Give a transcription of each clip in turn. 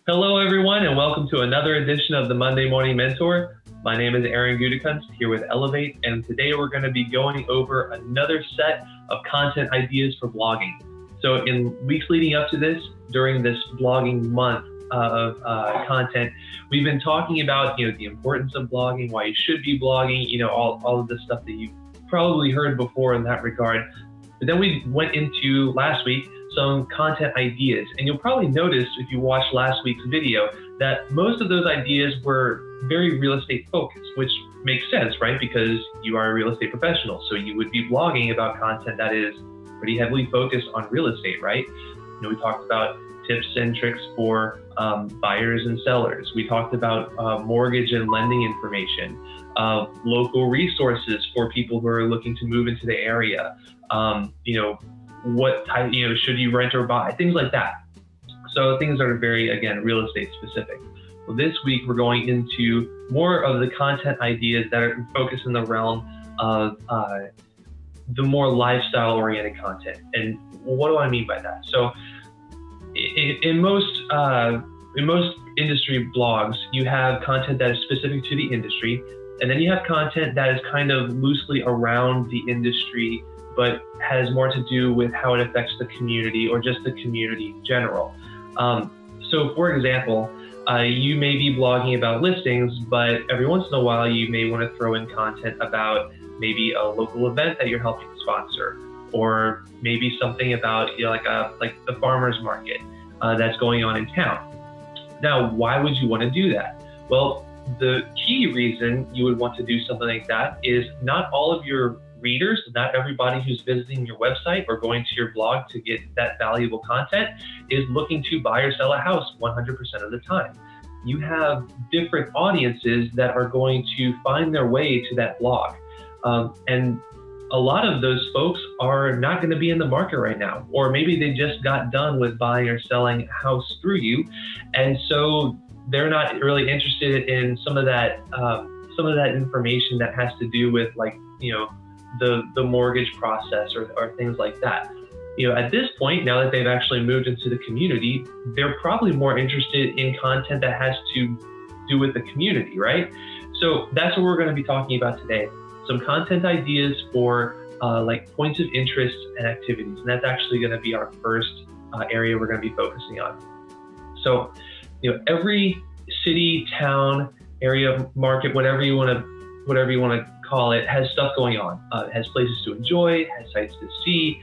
Hello, everyone, and welcome to another edition of the Monday Morning Mentor. My name is Aaron Gudekunst here with Elevate, and today we're going to be going over another set of content ideas for blogging. So in weeks leading up to this, during this blogging month of content, we've been talking about the importance of blogging, why you should be blogging, all of the stuff that you've probably heard before in that regard. But then we went into last week some content ideas, and you'll probably notice if you watched last week's video that most of those ideas were very real estate focused, which makes sense, right? Because you are a real estate professional, so you would be blogging about content that is pretty heavily focused on real estate, right? We talked about tips and tricks for buyers and sellers. We talked about mortgage and lending information, local resources for people who are looking to move into the area. What type, should you rent or buy, things like that. So things that are very, again, real estate specific. Well, this week we're going into more of the content ideas that are focused in the realm of the more lifestyle oriented content. And what do I mean by that? So in most industry blogs, you have content that is specific to the industry, and then you have content that is kind of loosely around the industry, but has more to do with how it affects the community or just the community in general. So for example, you may be blogging about listings, but every once in a while you may want to throw in content about maybe a local event that you're helping sponsor, or maybe something about like the farmers market that's going on in town. Now, why would you want to do that? Well, the key reason you would want to do something like that is not all of your readers, not everybody who's visiting your website or going to your blog to get that valuable content is looking to buy or sell a house 100% of the time. You have different audiences that are going to find their way to that blog. And a lot of those folks are not going to be in the market right now, or maybe they just got done with buying or selling a house through you. And so they're not really interested in some of that information that has to do with the mortgage process or things like that. At this point, now that they've actually moved into the community, they're probably more interested in content that has to do with the community, right? So that's what we're going to be talking about today. Some content ideas for points of interest and activities. And that's actually going to be our first area we're going to be focusing on. So, every city, town, area, market, whatever you want to call it, has stuff going on. It has places to enjoy, has sights to see,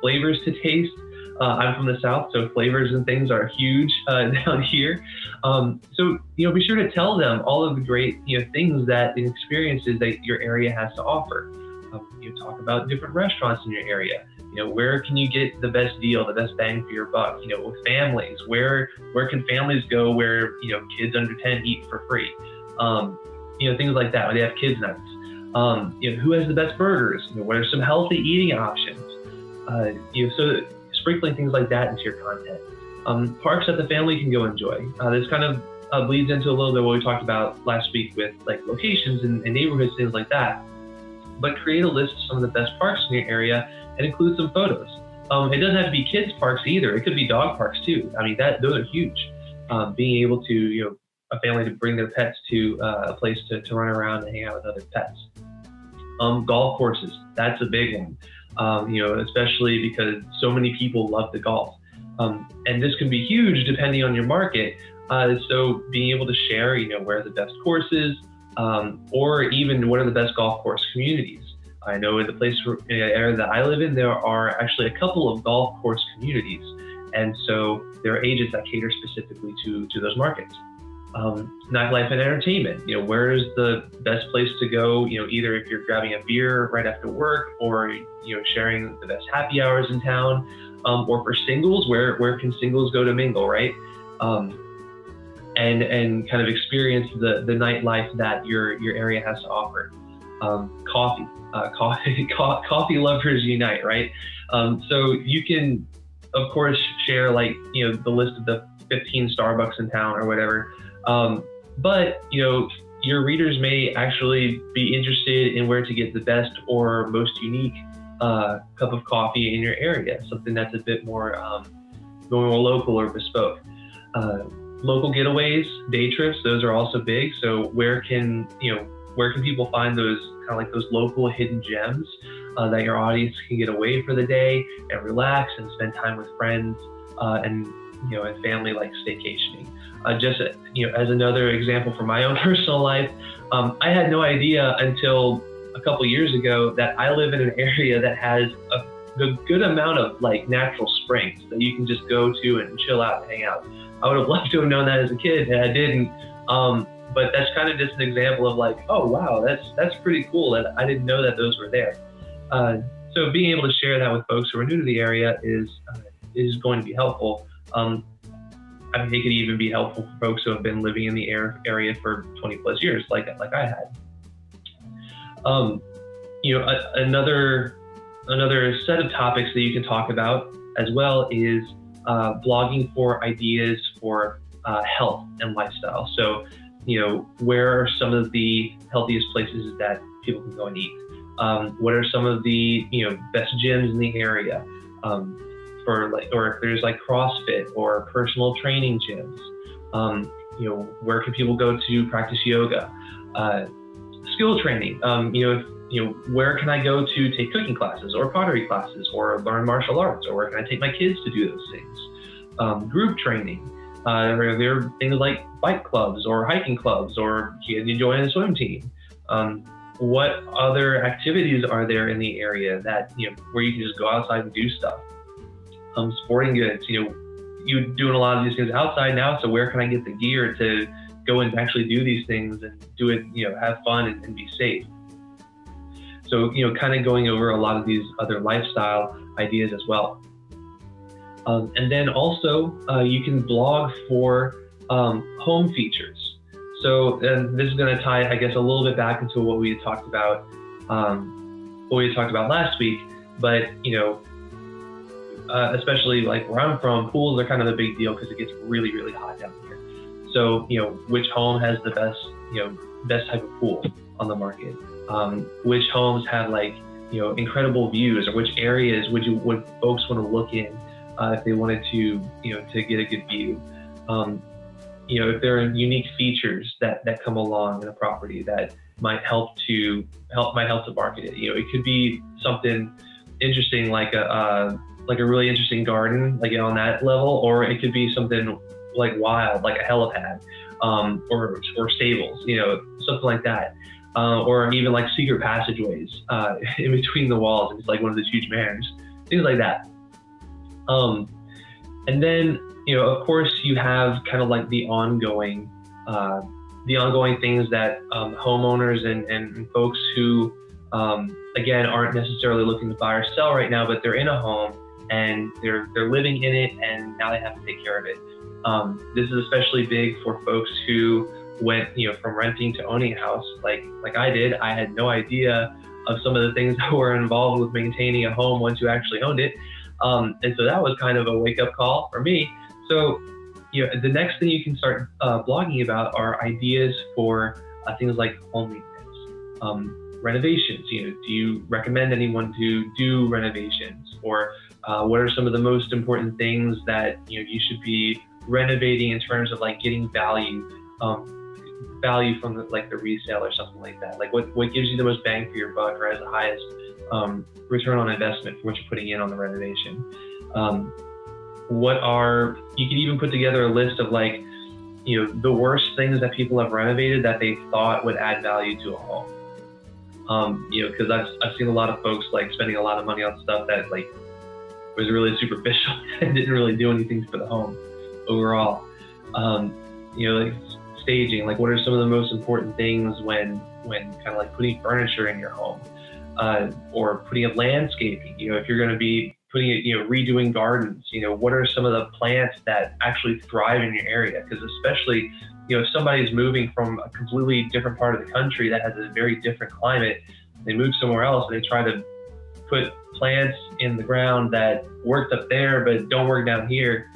flavors to taste. I'm from the South, so flavors and things are huge down here. So be sure to tell them all of the great things and experiences that your area has to offer. Talk about different restaurants in your area. Where can you get the best deal, the best bang for your buck? With families, where can families go where kids under 10 eat for free? Things like that. When they have kids nights. Who has the best burgers? What are some healthy eating options? So sprinkling things like that into your content. Parks that the family can go enjoy. This kind of bleeds into a little bit what we talked about last week with locations and neighborhoods, things like that. But create a list of some of the best parks in your area and include some photos. It doesn't have to be kids parks either. It could be dog parks too. I mean, those are huge. Being able to, a family to bring their pets to a place to run around and hang out with other pets. Golf courses, that's a big one. Especially because so many people love to golf. And this can be huge depending on your market. So being able to share, where are the best courses, or even what are the best golf course communities. I know in the area that I live in, there are actually a couple of golf course communities. And so there are agents that cater specifically to those markets. Nightlife and entertainment, where is the best place to go, either if you're grabbing a beer right after work or, sharing the best happy hours in town, or for singles, where can singles go to mingle, right? And kind of experience the nightlife that your area has to offer. Coffee lovers unite, right? So you can, of course, share the list of the 15 Starbucks in town or whatever. But your readers may actually be interested in where to get the best or most unique cup of coffee in your area, something that's a bit more local or bespoke. Local getaways, day trips, those are also big. So where can people find those kind of like those local hidden gems that your audience can get away for the day and relax and spend time with friends and and family, like staycationing. Just as another example from my own personal life, I had no idea until a couple years ago that I live in an area that has a good amount of like natural springs that you can just go to and chill out and hang out. I would have loved to have known that as a kid, and I didn't. But that's kind of just an example of like, oh wow, that's pretty cool that I didn't know that those were there. So being able to share that with folks who are new to the area is going to be helpful. I mean, it could even be helpful for folks who have been living in the area for 20 plus years, like I had. Another set of topics that you can talk about as well is blogging for ideas for health and lifestyle. So, where are some of the healthiest places that people can go and eat? What are some of the best gyms in the area? Or if there's like CrossFit or personal training gyms, where can people go to practice yoga? Skill training, where can I go to take cooking classes or pottery classes or learn martial arts, or where can I take my kids to do those things? Group training, are there things like bike clubs or hiking clubs, or can you join a swim team? What other activities are there in the area that, where you can just go outside and do stuff? Sporting goods, you're doing a lot of these things outside now, so where can I get the gear to go and actually do these things and do it, have fun and be safe? So, kind of going over a lot of these other lifestyle ideas as well. And then also, you can blog for home features. So, and this is going to tie, I guess, a little bit back into what we had talked about, last week. But, especially like where I'm from, pools are kind of a big deal because it gets really, really hot down here. So, which home has the best type of pool on the market? Which homes have like, incredible views, or which areas would folks want to look in if they wanted to, to get a good view? If there are unique features that come along in a property that might help to market it. It could be something interesting like a really interesting garden, like on that level, or it could be something like wild, like a helipad, or stables, something like that. Or even like secret passageways in between the walls. It's like one of those huge manors, things like that. And then, of course, you have kind of like the ongoing things that homeowners and folks who, again, aren't necessarily looking to buy or sell right now, but they're in a home and they're living in it, and now they have to take care of it. This is especially big for folks who went, from renting to owning a house, like I did. I had no idea of some of the things that were involved with maintaining a home once you actually owned it. And so that was kind of a wake-up call for me. So, the next thing you can start blogging about are ideas for things like home maintenance, renovations. Do you recommend anyone to do renovations? Or what are some of the most important things that you should be renovating in terms of like getting value from the resale or something like that? Like what gives you the most bang for your buck, or has the highest return on investment for what you're putting in on the renovation? You can even put together a list of like, the worst things that people have renovated that they thought would add value to a home. Because I've seen a lot of folks like spending a lot of money on stuff that like was really superficial and didn't really do anything for the home overall. Like staging, like what are some of the most important things when kind of like putting furniture in your home, or putting up landscaping? If you're going to be putting it, redoing gardens, what are some of the plants that actually thrive in your area? Because especially, if somebody's moving from a completely different part of the country that has a very different climate, they move somewhere else and they try to put plants in the ground that worked up there but don't work down here,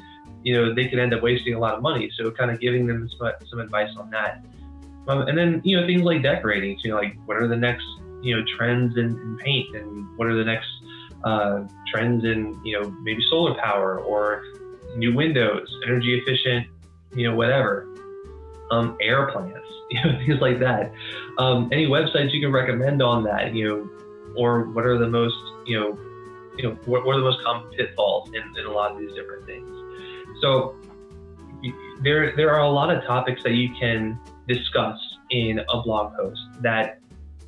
they could end up wasting a lot of money. So kind of giving them some advice on that. And then, things like decorating, like what are the next, trends in paint, and what are the next trends in, maybe solar power or new windows, energy efficient whatever, airplanes, things like that. Any websites you can recommend on that, or what are the most, what are the most common pitfalls in a lot of these different things. So there are a lot of topics that you can discuss in a blog post that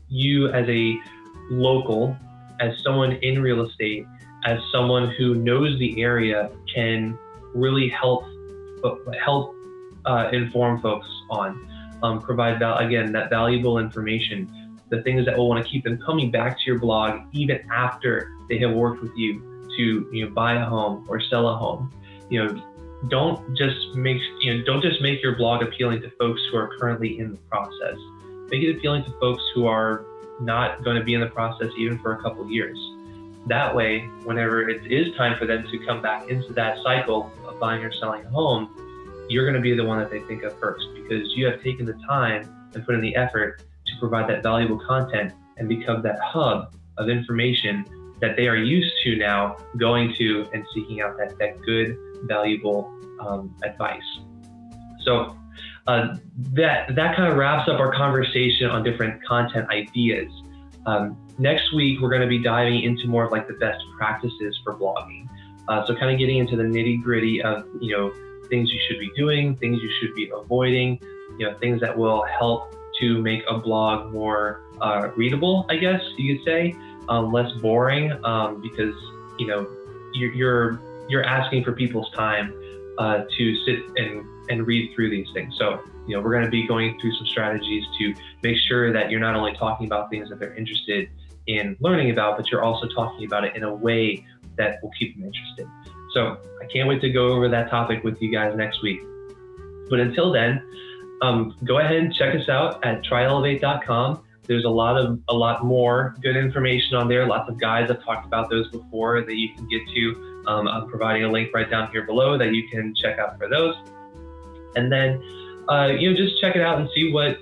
you as a local, as someone in real estate, as someone who knows the area, can really help inform folks on, provide that valuable information, the things that will want to keep them coming back to your blog even after they have worked with you to buy a home or sell a home. Don't just make your blog appealing to folks who are currently in the process. Make it appealing to folks who are not going to be in the process even for a couple of years. That way, whenever it is time for them to come back into that cycle of buying or selling a home, you're going to be the one that they think of first, because you have taken the time and put in the effort to provide that valuable content and become that hub of information that they are used to now going to and seeking out that good, valuable advice. So that kind of wraps up our conversation on different content ideas. Next week, we're going to be diving into more of like the best practices for blogging. So kind of getting into the nitty gritty of, things you should be doing, things you should be avoiding, things that will help to make a blog more readable, I guess you could say, less boring, because, you're asking for people's time to sit and read through these things. So, we're going to be going through some strategies to make sure that you're not only talking about things that they're interested in learning about, but you're also talking about it in a way that will keep them interested. So I can't wait to go over that topic with you guys next week. But until then, go ahead and check us out at tryelevate.com. There's a lot more good information on there, lots of guides. I've talked about those before that you can get to. I'm providing a link right down here below that you can check out for those. And then, just check it out and see what,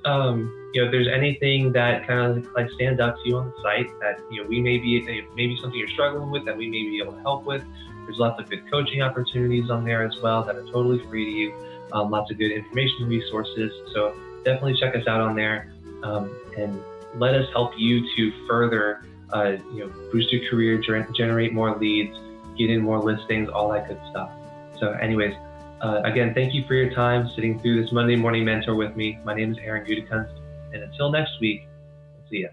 if there's anything that kind of like stands out to you on the site that, maybe something you're struggling with that we may be able to help with. There's lots of good coaching opportunities on there as well that are totally free to you. Lots of good information resources. So definitely check us out on there, and let us help you to further, boost your career, generate more leads, get in more listings, all that good stuff. So anyways, again, thank you for your time sitting through this Monday Morning Mentor with me. My name is Aaron Gutekunst, and until next week, see ya.